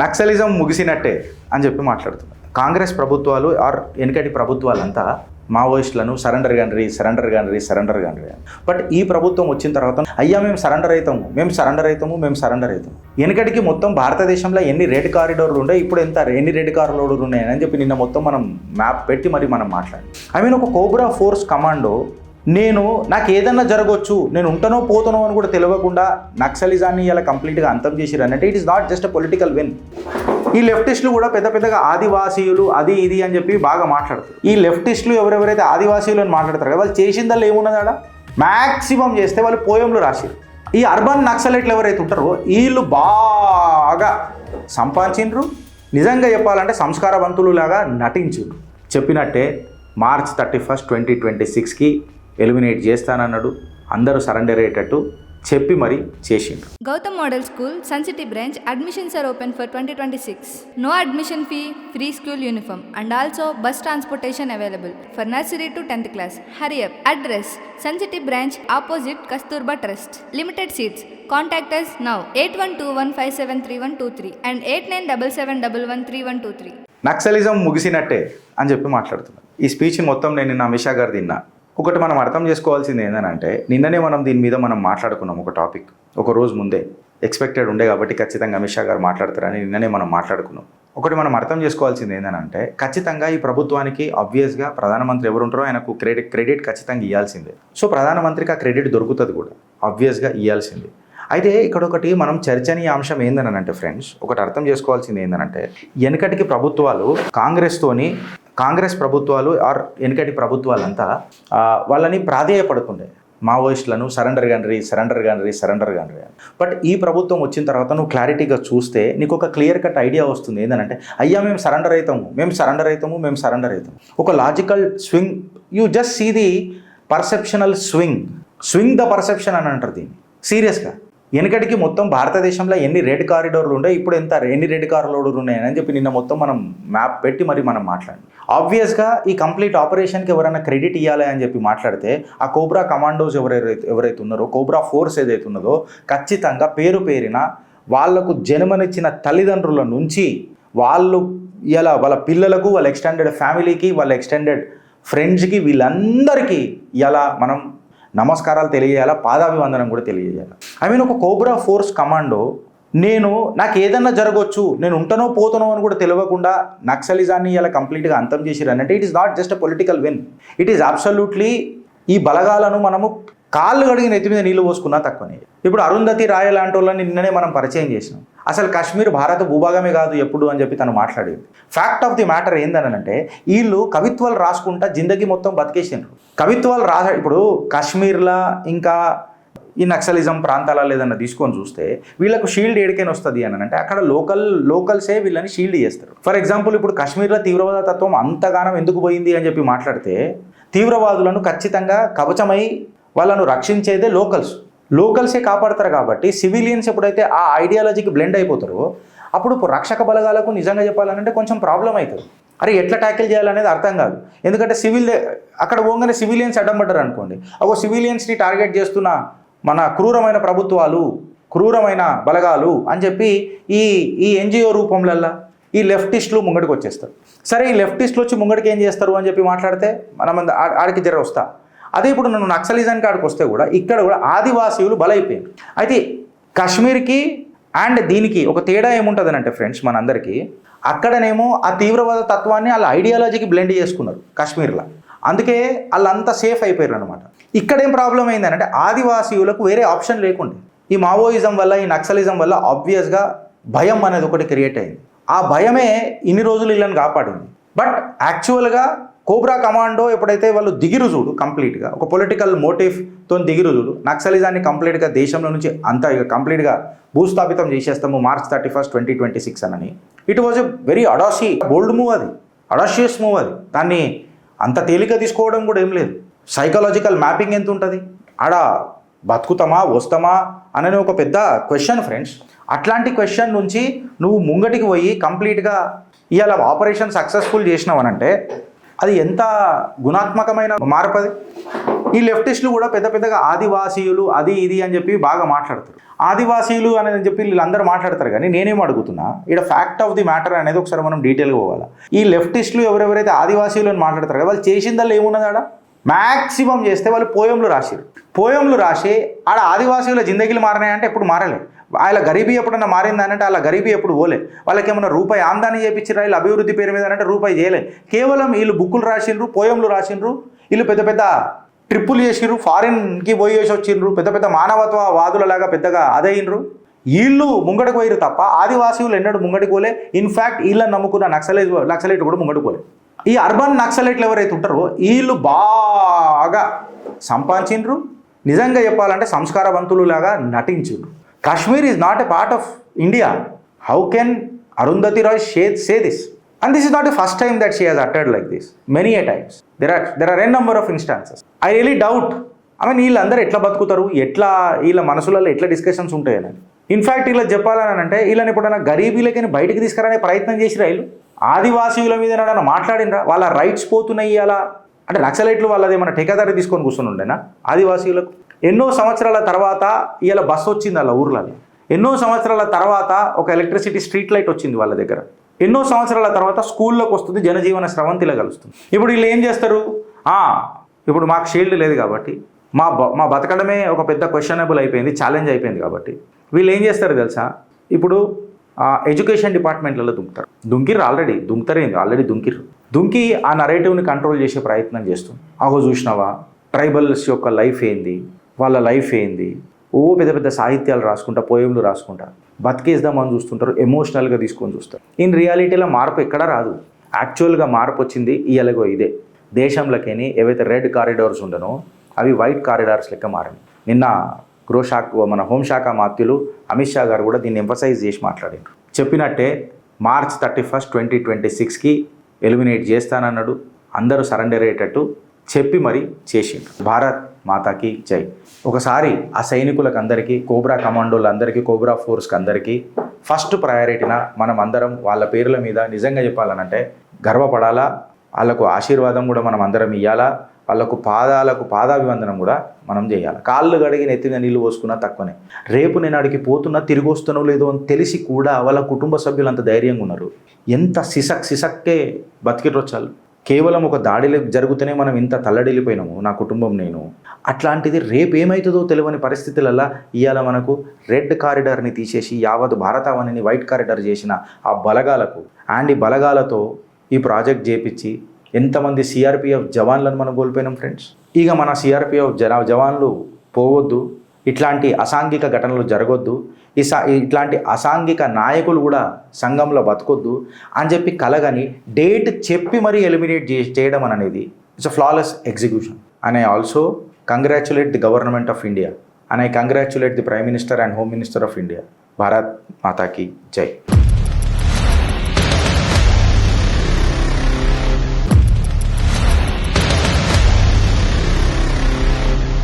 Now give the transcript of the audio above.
Naxalism ముగిసినట్టే అని చెప్పి మాట్లాడుతున్నారు. కాంగ్రెస్ ప్రభుత్వాలు ఆర్ వెనకటి ప్రభుత్వాలంతా మావోయిస్టులను సరెండర్ గండ్రి బట్ ఈ ప్రభుత్వం వచ్చిన తర్వాత అయ్యా మేము సరెండర్ అవుతాము వెనకటికి మొత్తం భారతదేశంలో ఎన్ని రెడ్ కారిడోర్లు ఉన్నాయి, ఇప్పుడు ఎన్ని రెడ్ కారిడోర్లు ఉన్నాయని చెప్పి నిన్న మొత్తం మనం మ్యాప్ పెట్టి మరి మనం మాట్లాడాం. ఒక కోబ్రా ఫోర్స్ కమాండో నాకు ఏదన్నా జరగవచ్చు, నేను ఉంటానో పోతానో అని కూడా తెలియకుండా నక్సలిజాన్ని ఇలా కంప్లీట్గా అంతం చేసిరు అంటే it is not just a political win. ఈ లెఫ్టిస్టులు కూడా పెద్దగా ఆదివాసీయులు అది ఇది అని చెప్పి బాగా మాట్లాడతారు. ఈ లెఫ్టిస్టులు ఎవరెవరైతే ఆదివాసీయులు అని మాట్లాడతారు వాళ్ళు చేసిందల్లా ఏమున్నదాడ మ్యాక్సిమం చేస్తే వాళ్ళు పోయంలు రాసిరు. ఈ అర్బన్ నక్సలైట్లు ఎవరైతే ఉంటారో వీళ్ళు బాగా సంపాదించిండ్రు. నిజంగా చెప్పాలంటే సంస్కారవంతులు లాగా నటించిండ్రు. చెప్పినట్టే March 31, 2026కి ఎలిమినేట్ చేస్తానన్నాడు. అందరూ సరెండర్ అయ్యేటట్టు చెప్పి మరి చేసిండు. Gautam model school sun city branch admissions are open for 2026. No admission fee, free school uniform and also bus transportation available for nursery to 10th class. Hurry up. Address: Sun City branch opposite Kasturba Trust. Limited seats. Contact us now 8121573123 and 8977113123. Naxalism ముగిసినట్టే అని చెప్పి మాట్లాడుతున్నారు. ఈ speech మొత్తం నేను నా అమిత్ షా గారు తిన్నా. ఒకటి మనం అర్థం చేసుకోవాల్సింది ఏంటంటే నిన్ననే మనం దీని మీద మాట్లాడుకున్నాం. ఒక టాపిక్ ఒక రోజు ముందే ఎక్స్పెక్టెడ్ ఉండే కాబట్టి ఖచ్చితంగా అమిత్ షా గారు మాట్లాడతారని నిన్ననే మనం మాట్లాడుకున్నాం. ఒకటి మనం అర్థం చేసుకోవాల్సింది ఏంటంటే ఖచ్చితంగా ఈ ప్రభుత్వానికి ఆబ్వియస్గా ప్రధానమంత్రి ఎవరు ఉంటారో ఆయనకు క్రెడిట్ ఖచ్చితంగా ఇవ్వాల్సిందే. సో ప్రధానమంత్రికి ఆ క్రెడిట్ దొరుకుతుంది కూడా, ఆబ్వియస్గా ఇవ్వాల్సిందే. అయితే ఇక్కడ ఒకటి మనం చర్చనీయ అంశం ఏందనంటే ఫ్రెండ్స్, ఒకటి అర్థం చేసుకోవాల్సింది ఏంటంటే వెనకటికి ప్రభుత్వాలు కాంగ్రెస్ ప్రభుత్వాలు ఆర్ వెనకటి ప్రభుత్వాలంతా వాళ్ళని ప్రాధేయపడుతుండే మావోయిస్టులను సరెండర్ గండ్రి బట్ ఈ ప్రభుత్వం వచ్చిన తర్వాత నువ్వు క్లారిటీగా చూస్తే నీకు ఒక క్లియర్ కట్ ఐడియా వస్తుంది. ఏంటంటే అయ్యా మేము సరెండర్ అవుతాము. ఒక logical swing, you just see the perceptional swing the perception అని అంటారు దీన్ని సీరియస్గా. వెనకటికి మొత్తం భారతదేశంలో ఎన్ని రెడ్ కారిడోర్లు ఉండే, ఇప్పుడు ఎన్ని రెడ్ కారిడోర్లు ఉన్నాయని చెప్పి నిన్న మొత్తం మనం మ్యాప్ పెట్టి మరి మనం మాట్లాడాం. ఆబ్వియస్గా ఈ కంప్లీట్ ఆపరేషన్కి ఎవరైనా క్రెడిట్ ఇవ్వాలి అని చెప్పి మాట్లాడితే ఆ కోబ్రా కమాండోస్ ఎవరైతే ఉన్నారో, కోబ్రా ఫోర్స్ ఏదైతే ఉన్నదో ఖచ్చితంగా పేరున వాళ్లకు జన్మనిచ్చిన తల్లిదండ్రుల నుంచి వాళ్ళు ఇలా వాళ్ళ పిల్లలకు, వాళ్ళ ఎక్స్టెండెడ్ ఫ్యామిలీకి, వాళ్ళ ఎక్స్టెండెడ్ ఫ్రెండ్స్కి, వీళ్ళందరికీ ఇలా మనం నమస్కారాలు తెలియజేయాలా, పాదాభివందనం కూడా తెలియజేయాలి. ఒక కోబ్రా ఫోర్స్ కమాండో నాకు ఏదన్నా జరగవచ్చు, నేను ఉంటానో పోతానో అని కూడా తెలియకుండా నక్సలిజాన్ని ఇలా కంప్లీట్గా అంతం చేసిరు అంటే it is not just a political win. It is absolutely ఈ బలగాలను మనము కాళ్ళు కడిగి నెత్తి మీద నీళ్లు పోసుకున్నా తక్కువనే. ఇప్పుడు అరుంధతి రాయ లాంటి వాళ్ళని నిన్ననే మనం పరిచయం చేసినాం. అసలు కాశ్మీర్ భారత భూభాగమే కాదు ఎప్పుడు అని చెప్పి తను మాట్లాడేది. ఫ్యాక్ట్ ఆఫ్ ది మ్యాటర్ ఏందనంటే వీళ్ళు కవిత్వాలు రాసుకుంటా జిందగీ మొత్తం బతికేసిండ్రు. కవిత్వాలు ఇప్పుడు కాశ్మీర్లో ఇంకా ఈ నక్సలిజం ప్రాంతాలలో ఏదన్నా తీసుకొని చూస్తే వీళ్ళకు షీల్డ్ ఏడికైనా వస్తుంది అని అంటే అక్కడ లోకల్సే వీళ్ళని షీల్డ్ చేస్తారు. ఫర్ ఎగ్జాంపుల్ ఇప్పుడు కాశ్మీర్లో తీవ్రవాద తత్వం అంతగానం ఎందుకు పోయింది అని చెప్పి మాట్లాడితే తీవ్రవాదులను ఖచ్చితంగా కవచమై వాళ్ళను రక్షించేదే లోకల్సే కాపాడతారు. కాబట్టి సివిలియన్స్ ఎప్పుడైతే ఆ ఐడియాలజీకి బ్లెండ్ అయిపోతారో అప్పుడు రక్షక బలగాలకు నిజంగా చెప్పాలంటే కొంచెం ప్రాబ్లం అవుతుంది. అరే ఎట్లా ట్యాకిల్ చేయాలనేది అర్థం కాదు. ఎందుకంటే అక్కడ పోగానే సివిలియన్స్ అడ్డం పడ్డారు అనుకోండి, సివిలియన్స్ని టార్గెట్ చేస్తున్న మన క్రూరమైన ప్రభుత్వాలు, క్రూరమైన బలగాలు అని చెప్పి ఈ ఎన్జిఓ రూపంలల్లా ఈ లెఫ్టిస్టులు ముంగడికి వచ్చేస్తారు. సరే ఈ లెఫ్టిస్టులు వచ్చి ముంగడికి ఏం చేస్తారు అని చెప్పి మాట్లాడితే మనం ఆడికి జర వస్తా. అదే ఇప్పుడు నన్ను నక్సలిజానికి ఆడికి వస్తే కూడా ఇక్కడ కూడా ఆదివాసీయులు బలైపోయారు. అయితే కాశ్మీర్కి అండ్ దీనికి ఒక తేడా ఏముంటుంది అంటే ఫ్రెండ్స్ మనందరికీ, అక్కడనేమో ఆ తీవ్రవాద తత్వాన్ని వాళ్ళ ఐడియాలజీకి బ్లెండ్ చేసుకున్నారు కాశ్మీర్లో, అందుకే వాళ్ళంతా సేఫ్ అయిపోయారు అనమాట. ఇక్కడేం ప్రాబ్లం అయిందనంటే ఆదివాసీయులకు వేరే ఆప్షన్ లేకుండా ఈ మావోయిజం వల్ల, ఈ నక్సలిజం వల్ల ఆబ్వియస్గా భయం అనేది ఒకటి క్రియేట్ అయింది. ఆ భయమే ఇన్ని రోజులు వీళ్ళని కాపాడింది. బట్ యాక్చువల్గా కోబ్రా కమాండో ఎప్పుడైతే వాళ్ళు దిగిరు చూడు కంప్లీట్గా ఒక పొలిటికల్ మోటివ్తో దిగిరు చూడు, నక్సలిజాన్ని కంప్లీట్గా దేశంలో నుంచి అంతా ఇక కంప్లీట్గా భూస్థాపితం చేసేస్తాము March 31, 2026 అని. It was a very bold move, అది అడాషియస్ మూవ్. అది దాన్ని అంత తేలిక తీసుకోవడం కూడా ఏం లేదు. సైకలాజికల్ మ్యాపింగ్ ఎంత ఉంటుంది ఆడ, బతుకుతామా వస్తామా అనేది ఒక పెద్ద క్వశ్చన్ ఫ్రెండ్స్. అట్లాంటి క్వశ్చన్ నుంచి నువ్వు ముంగటికి పోయి కంప్లీట్గా ఇవాళ ఆపరేషన్ సక్సెస్ఫుల్ చేసినావనంటే అది ఎంత గుణాత్మకమైన మార్పు అది. ఈ లెఫ్టిస్టులు కూడా పెద్దగా ఆదివాసీయులు అది ఇది అని చెప్పి బాగా మాట్లాడతారు. ఆదివాసీలు అనేది చెప్పి వీళ్ళందరూ మాట్లాడతారు, కానీ నేనేం అడుగుతున్నా ఇక్కడ ఫ్యాక్ట్ ఆఫ్ ది మ్యాటర్ అనేది ఒకసారి మనం డీటెయిల్గా పోవాలి. ఈ లెఫ్టిస్టులు ఎవరెవరైతే ఆదివాసీలు అని మాట్లాడతారు కదా, వాళ్ళు చేసిందల్లా ఏమున్నది ఆడ? మ్యాక్సిమం చేస్తే వాళ్ళు పోయంలు రాసిరు. పోయంలు రాసి ఆడ ఆదివాసీల జిందగీలు మారినాయంటే ఎప్పుడు మారలే. వాళ్ళ గరీబీ ఎప్పుడన్నా మారిందని అంటే వాళ్ళ గరీబీ ఎప్పుడు పోలే. వాళ్ళకి ఏమన్నా రూపాయి ఆమ్దాని చేయించారా వీళ్ళు అభివృద్ధి పేరు మీద అంటే రూపాయి చేయలే. కేవలం వీళ్ళు బుక్కులు రాసిండ్రు, పోయంలు రాసిండ్రు, వీళ్ళు పెద్ద పెద్ద ట్రిప్పులు చేసిండ్రు, ఫారిన్కి పోయి చేసి వచ్చిండ్రు, పెద్ద పెద్ద మానవత్వ వాదులలాగా పెద్దగా అదైనరు. వీళ్ళు ముంగడికి పోయిరు తప్ప ఆదివాసీలు ఎన్నడూ ముంగడికి పోలే. ఇన్ఫ్యాక్ట్ వీళ్ళని నమ్ముకున్న నక్సలైట్ కూడా ముంగడికి పోలే. ఈ అర్బన్ నక్సలైట్లు ఎవరైతే ఉంటారో వీళ్ళు బాగా సంపాదించిండ్రు. నిజంగా చెప్పాలంటే సంస్కారవంతులు లాగా నటించిండ్రు. Kashmir is not a part of India. How can Arundhati Roy say this? And this is not the first time that she has uttered like this. Many a times. There are n number of instances. I really doubt. వీళ్ళందరూ ఎట్లా బతుకుతారు, ఎట్లా వీళ్ళ మనసులలో ఎట్లా discussions ఉంటాయని. In fact వీళ్ళకి చెప్పాలని అంటే వీళ్ళని ఎప్పుడైనా గరీబీలకని బయటికి తీసుకురానే ప్రయత్నం చేసిరా? వీళ్ళు ఆదివాసీల మీద ఏమైనా మాట్లాడినరా? వాళ్ళ రైట్స్ పోతున్నాయి అలా అంటే నక్సలైట్లు వాళ్ళది ఏమైనా టెకాదారి తీసుకొని కూర్చొని ఉండేనా? ఆదివాసీలకు ఎన్నో సంవత్సరాల తర్వాత ఇలా బస్సు వచ్చింది వాళ్ళ ఊర్లలో. ఎన్నో సంవత్సరాల తర్వాత ఒక ఎలక్ట్రిసిటీ స్ట్రీట్ లైట్ వచ్చింది వాళ్ళ దగ్గర. ఎన్నో సంవత్సరాల తర్వాత స్కూల్లోకి వస్తుంది, జనజీవన స్రవంతిలో కలుస్తుంది. ఇప్పుడు వీళ్ళు ఏం చేస్తారు? ఇప్పుడు మాకు షీల్డ్ లేదు కాబట్టి మా బతకడమే ఒక పెద్ద క్వశ్చనబుల్ అయిపోయింది, ఛాలెంజ్ అయిపోయింది కాబట్టి వీళ్ళు ఏం చేస్తారు తెలుసా? ఇప్పుడు ఎడ్యుకేషన్ డిపార్ట్మెంట్లలో దుంకిర్రు ఆల్రెడీ దుంకి ఆ నరేటివ్ని కంట్రోల్ చేసే ప్రయత్నం చేస్తుంది. చూసినావా ట్రైబల్స్ యొక్క లైఫ్ ఏంది, వాళ్ళ లైఫ్ ఏంది, పెద్ద పెద్ద సాహిత్యాలు రాసుకుంటా, పోయంలు రాసుకుంటా బతికేద్దామని చూస్తుంటారు, ఎమోషనల్గా తీసుకొని చూస్తారు. ఇన్ రియాలిటీలో మార్పు ఎక్కడా రాదు. యాక్చువల్గా మార్పు వచ్చింది ఇలాగో ఇదే దేశంలోకేని ఏవైతే రెడ్ కారిడార్స్ ఉండనో అవి వైట్ కారిడార్స్ లెక్క మారింది. నిన్న మన హోంశాఖ మాత్యులు అమిత్ షా గారు కూడా దీన్ని ఎంఫసైజ్ చేసి మాట్లాడారు. చెప్పినట్టే March 31, 2026కి ఎలిమినేట్ చేస్తానన్నాడు. అందరూ సరెండర్ అయ్యేటట్టు చెప్పి మరి చేసిండు. భారత్ మాతాకి జై. ఒకసారి ఆ సైనికులకు అందరికీ, కోబ్రా కమాండోలందరికీ, కోబ్రా ఫోర్స్కి అందరికీ ఫస్ట్ ప్రయారిటీన మనం అందరం వాళ్ళ పేర్ల మీద నిజంగా చెప్పాలనంటే గర్వపడాలా. వాళ్ళకు ఆశీర్వాదం కూడా మనం అందరం ఇవ్వాలా. వాళ్ళకు పాదాభివందనం కూడా మనం చేయాలి. కాళ్ళు కడిగి నెత్తిన నీళ్ళు పోసుకున్నా తక్కువనే. రేపు నేను అడిగి పోతున్నా, తిరిగి వస్తానో లేదో అని తెలిసి కూడా వాళ్ళ కుటుంబ సభ్యులు అంత ధైర్యంగా ఉన్నారు. ఎంత సిసక్కే బతికిరొచ్చాలు. కేవలం ఒక దాడిలో జరుగుతూనే మనం ఇంత తల్లడిల్లిపోయినాము, నా కుటుంబం నేను. అట్లాంటిది రేపు ఏమవుతుందో తెలియని పరిస్థితులలో ఇవాళ మనకు రెడ్ కారిడార్ని తీసేసి యావత్ భారతావనిని వైట్ కారిడార్ చేసిన ఆ బలగాలకు ఈ బలగాలతో ఈ ప్రాజెక్ట్ చేపించి ఎంతమంది సిఆర్పిఎఫ్ జవాన్లను మనం కోల్పోయినాం ఫ్రెండ్స్. ఇక మన సిఆర్పిఎఫ్ జవాన్లు పోవద్దు, ఇట్లాంటి అసాంఘిక ఘటనలు జరగొద్దు, ఇట్లాంటి అసాంఘిక నాయకులు కూడా సంఘంలో బతకొద్దు అని చెప్పి కలగని డేట్ చెప్పి మరీ ఎలిమినేట్ చేయడం అనేది it's a flawless execution. And I also congratulate the government of India and I congratulate the prime minister and home minister of India. Bharat మాతాకి జై.